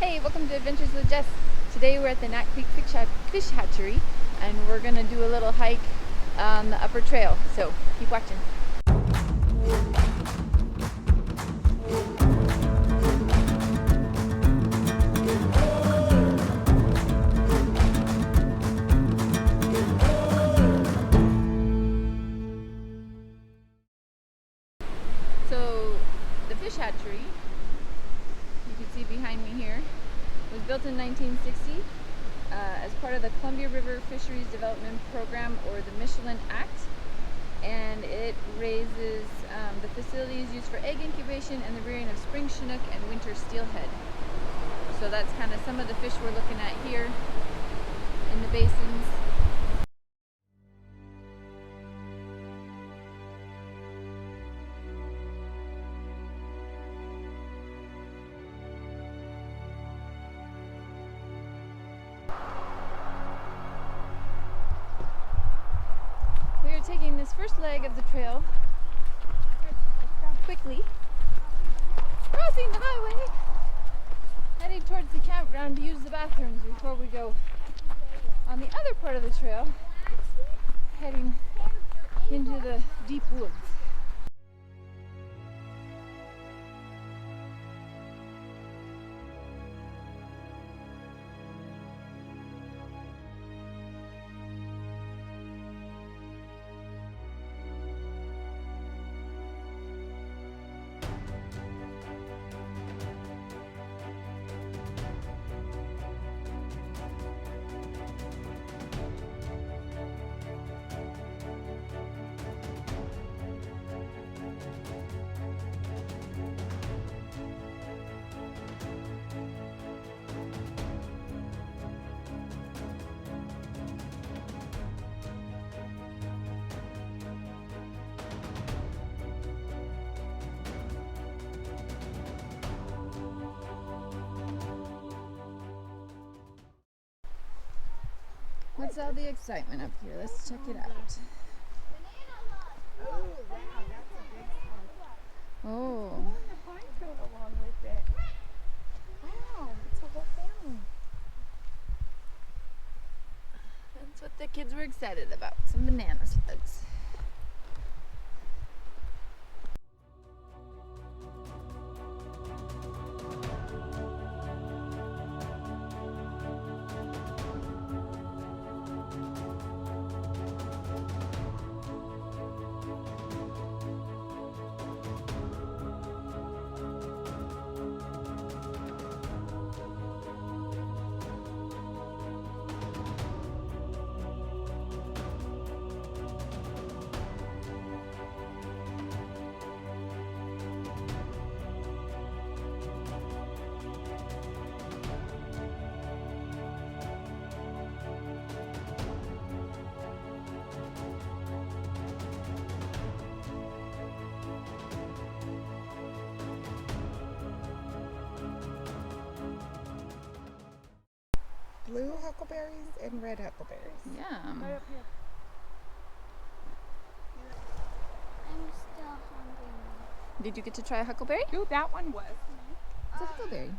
Hey, welcome to Adventures with Jess. Today we're at the Gnat Creek Fish Hatchery and we're going to do a little hike on the Upper Trail, so keep watching. So the fish hatchery, you can see behind me here, was built in 1960 as part of the Columbia River Fisheries Development Program, or the Michelin Act, and it raises the facility is used for egg incubation and the rearing of spring chinook and winter steelhead. So that's kind of some of the fish we're looking at here in the basins. We are taking this first leg of the trail quickly, crossing the highway, heading towards the campground to use the bathrooms before we go on the other part of the trail, heading into the deep woods. What's all the excitement up here? Let's check it out. Oh, wow, that's a big one. Oh. And the pines go along with it. Wow, it's a whole family. That's what the kids were excited about. Some banana slugs. Blue huckleberries and red huckleberries. Yum. Right up here. I'm still hungry. Did you get to try a huckleberry? Ooh, that one was. It's a huckleberry.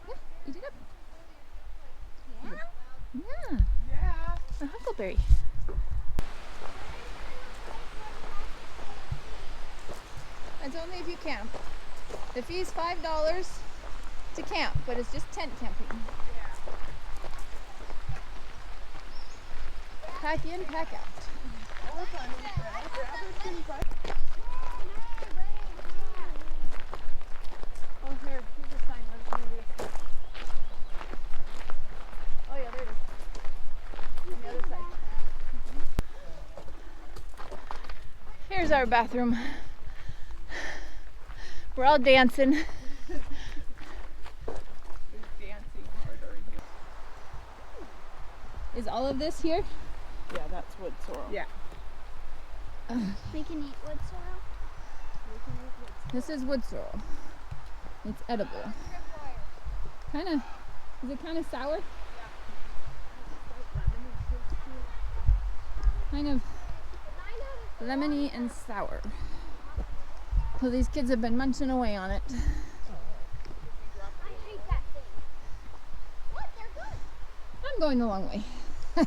Yeah, eat it up. Yeah? Yeah, Yeah. a huckleberry. It's only if you camp. The fee is $5 to camp, but it's just tent camping. Pack in, pack out. Oh, here's a sign. Let us move this. Oh yeah, there it is. On the other side. Here's our bathroom. We're all dancing. Is all of this here? Yeah, that's wood sorrel. Yeah. We can eat wood sorrel. This is wood sorrel. It's edible. Is it kind of sour? Kind of lemony and sour. So these kids have been munching away on it. going the long way. I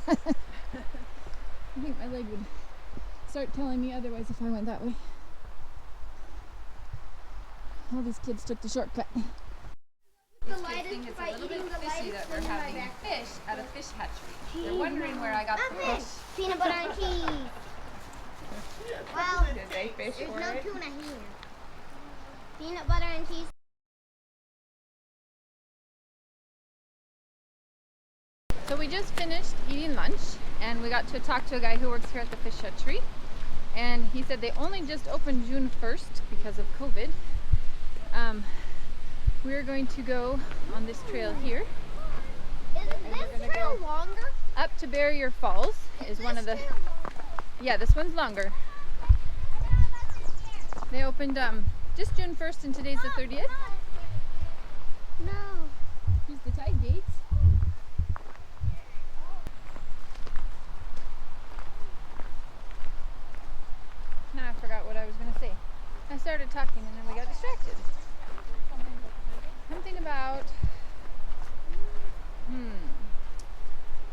think my leg would start telling me otherwise if I went that way. All these kids took the shortcut. The Think it's a little bit fishy that we're having fish at a fish hatchery. They're wondering where I got the fish. Peanut butter and cheese. Well, Did they fish there's for no it? tuna here. Peanut butter and cheese. So we just finished eating lunch and we got to talk to a guy who works here at the fish hatchery, and he said they only just opened June 1st because of COVID. We're going to go on this trail here. Is this trail longer? Up to Barrier Falls is one of the... Yeah, this one's longer. They opened just June 1st and today's the 30th. No. Here's the tide gates. Now I forgot what I was going to say. I started talking and then we got distracted. Something about...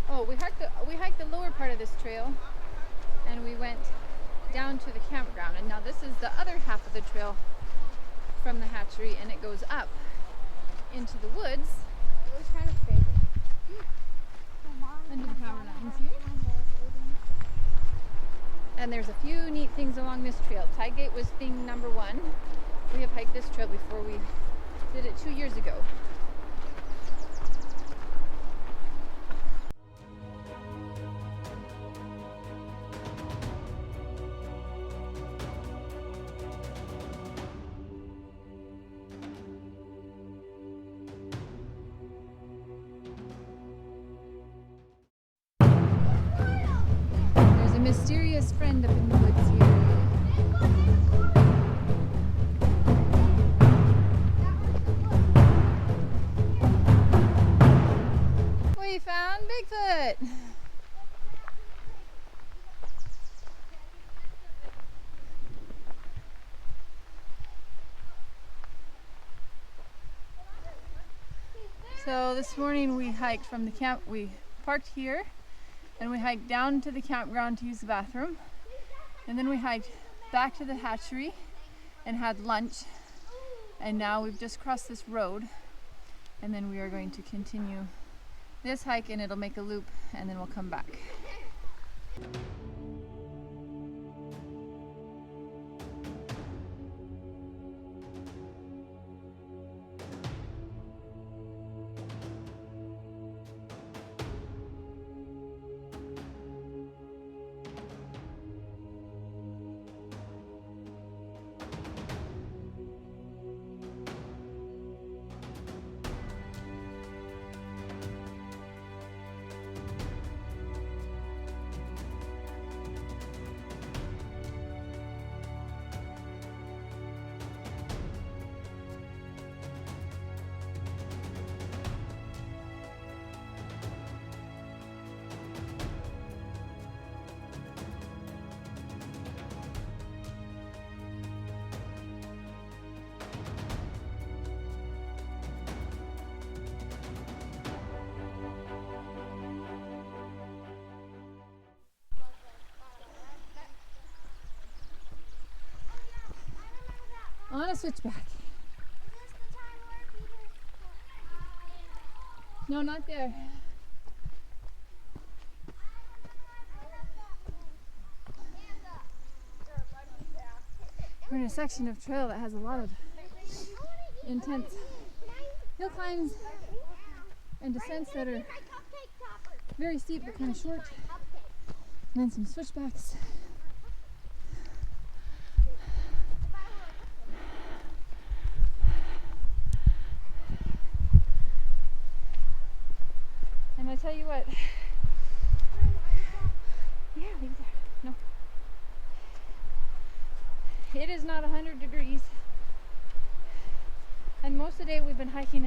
Oh, we hiked the lower part of this trail and we went down to the campground, and now this is the other half of the trail from the hatchery, and it goes up into the woods. It was kind of crazy. Under the power lines here. And there's a few neat things along this trail. Tide Gate was thing number 1. We have hiked this trail before. We did it 2 years ago. There's a mysterious friend up in the woods here. We found Bigfoot! So this morning we hiked from the camp, we parked here and we hiked down to the campground to use the bathroom, and then we hiked back to the hatchery and had lunch, and now we've just crossed this road, and then we are going to continue this hike and it'll make a loop and then we'll come back. On a switchback. No, not there. We're in a section of trail that has a lot of intense hill climbs and descents that are very steep but kind of short, and then some switchbacks. And I tell you what, yeah, leave it there. No. It is not 100 degrees. And most of the day we've been hiking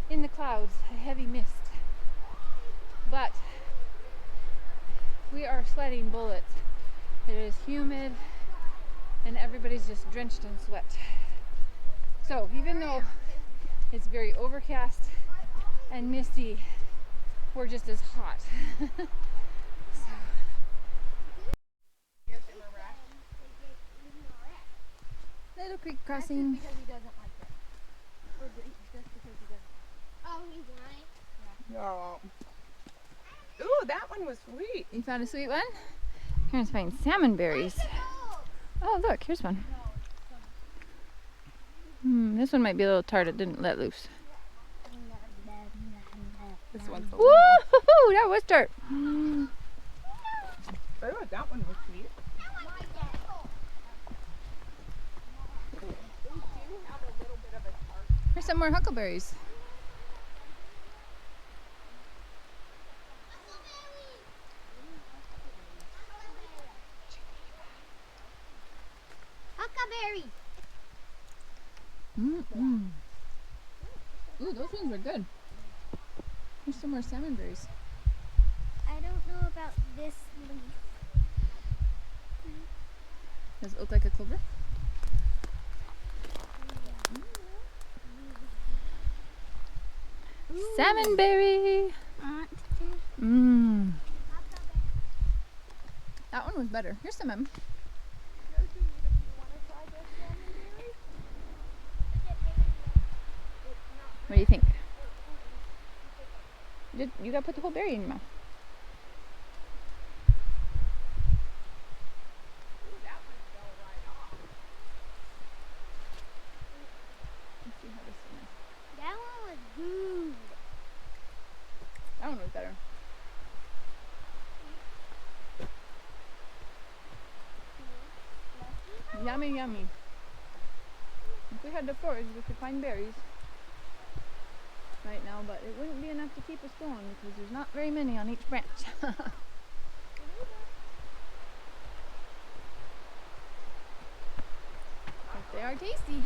in the clouds, a heavy mist. But we are sweating bullets. It is humid and everybody's just drenched in sweat. So even though it's very overcast and misty, we're just as hot. So. Little creek crossing. That's just because he doesn't like it. Or just because he doesn't. Oh, he's lying. No. Ooh, that one was sweet. You found a sweet one? Here's find salmon berries. Oh, look, here's one. This one might be a little tart. It didn't let loose. This one's a Woo! That was tart. Oh, that one was sweet. Here's some more huckleberries. Huckleberry. Ooh, those ones are good. Here's some more salmon berries. I don't know about this leaf. Does it look like a clover? Salmon berry. That one was better. Here's some M. What do you think? You gotta put the whole berry in your mouth. Let's see how this one is. That one was good. That one was better. Yummy, yummy. If we had to forage, we could find berries right now, but it wouldn't be enough to keep us going because there's not very many on each branch. But they are tasty.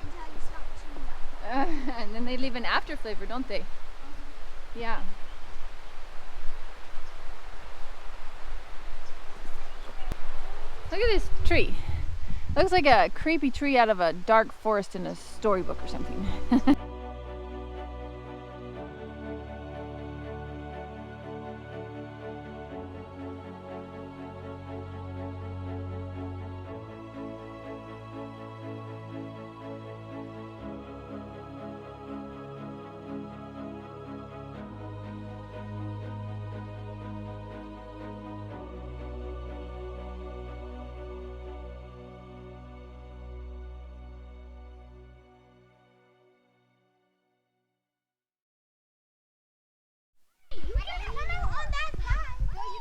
Until you stop chewing them. And then they leave an after flavor, don't they? Yeah. Look at this tree. Looks like a creepy tree out of a dark forest in a storybook or something.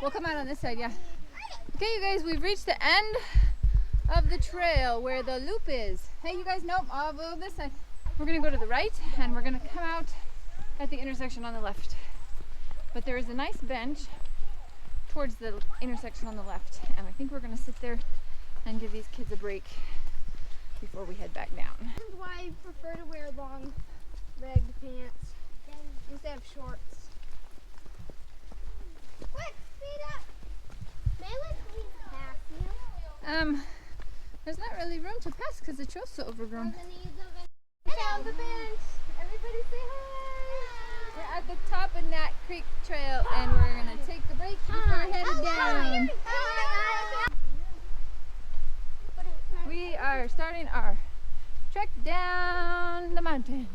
We'll come out on this side, yeah. Okay, you guys, we've reached the end of the trail where the loop is. Hey, you guys, nope, I'll go this side. We're gonna go to the right and we're gonna come out at the intersection on the left. But there is a nice bench towards the intersection on the left, and I think we're gonna sit there and give these kids a break before we head back down. This is why I prefer to wear long legged pants instead of shorts. Quick, speed up! May we please pass you? There's not really room to pass because the trail's so overgrown. We found the bench. Everybody say hi! We're at the top of Gnat Creek Trail and we're gonna take a break before we're headed down. We are starting our trek down the mountain.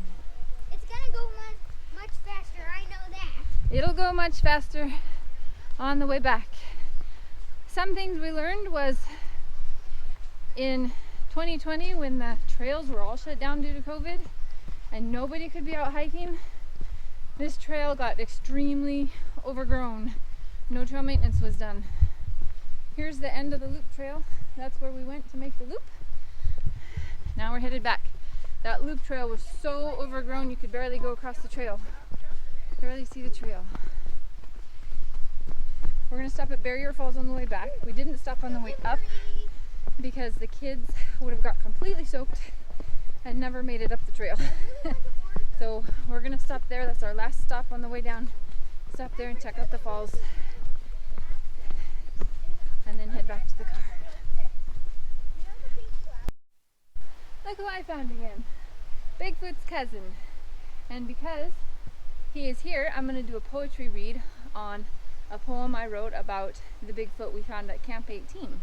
It's gonna go much faster, I know that. It'll go much faster on the way back. Some things we learned was in 2020 when the trails were all shut down due to COVID and nobody could be out hiking, this trail got extremely overgrown. No trail maintenance was done. Here's the end of the loop trail. That's where we went to make the loop. Now we're headed back. That loop trail was so overgrown you could barely go across the trail. Barely see the trail. We're gonna stop at Barrier Falls on the way back. We didn't stop on the way up because the kids would have got completely soaked and never made it up the trail. So we're gonna stop there. That's our last stop on the way down. Stop there and check out the falls and then head back to the car. Look who I found again. Bigfoot's cousin. And because he is here, I'm going to do a poetry read on a poem I wrote about the Bigfoot we found at Camp 18.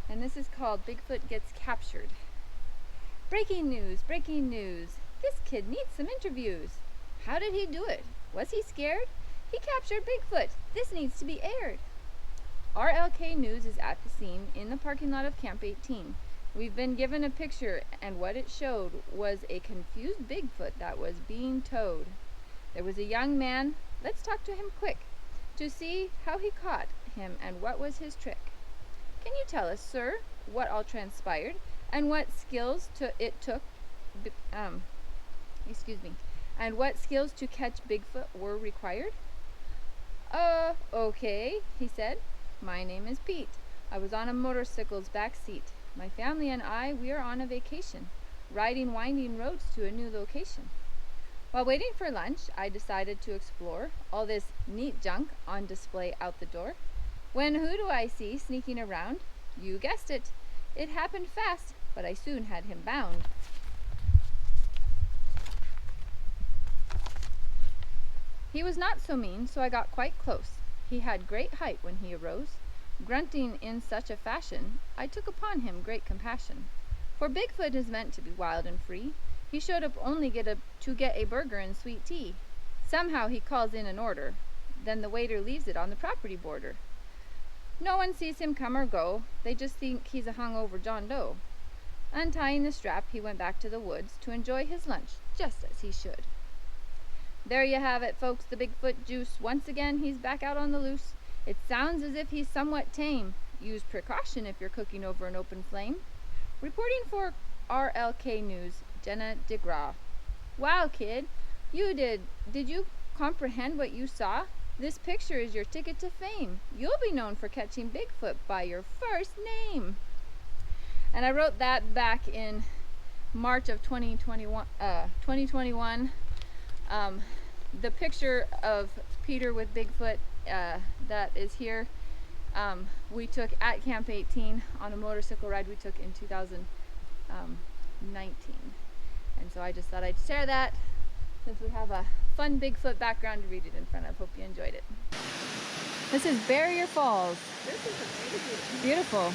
And this is called Bigfoot Gets Captured. Breaking news, breaking news. This kid needs some interviews. How did he do it? Was he scared? He captured Bigfoot. This needs to be aired. RLK News is at the scene in the parking lot of Camp 18. We've been given a picture, and what it showed was a confused Bigfoot that was being towed. There was a young man. Let's talk to him quick to see how he caught him and what was his trick. Can you tell us, sir, what all transpired and what skills and what skills to catch Bigfoot were required? Okay, he said. My name is Pete. I was on a motorcycle's back seat. My family and I, we are on a vacation, riding winding roads to a new location. While waiting for lunch, I decided to explore all this neat junk on display out the door. When who do I see sneaking around? You guessed it. It happened fast, but I soon had him bound. He was not so mean, so I got quite close. He had great height when he arose. Grunting in such a fashion, I took upon him great compassion. For Bigfoot is meant to be wild and free. He showed up only to get a burger and sweet tea. Somehow he calls in an order. Then the waiter leaves it on the property border. No one sees him come or go. They just think he's a hungover John Doe. Untying the strap, he went back to the woods to enjoy his lunch, just as he should. There you have it, folks, the Bigfoot juice. Once again, he's back out on the loose. It sounds as if he's somewhat tame. Use precaution if you're cooking over an open flame. Reporting for RLK News, Jenna DeGraw. Wow, kid, did you comprehend what you saw? This picture is your ticket to fame. You'll be known for catching Bigfoot by your first name. And I wrote that back in March of 2021. The picture of Peter with Bigfoot that is here, we took at Camp 18 on a motorcycle ride we took in 2019. And so I just thought I'd share that since we have a fun Bigfoot background to read it in front of. Hope you enjoyed it. This is Barrier Falls. This is amazing. Beautiful.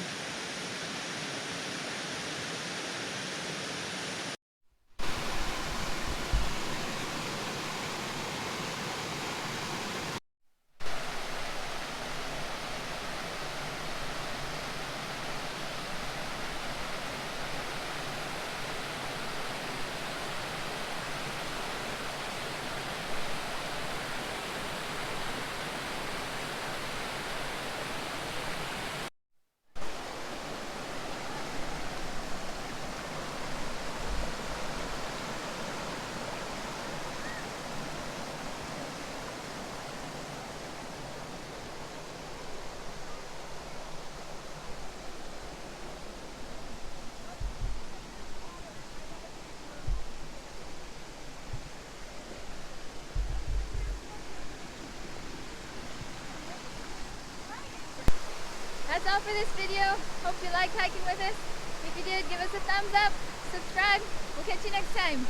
That's all for this video. Hope you liked hiking with us. If you did, give us a thumbs up, subscribe. We'll catch you next time.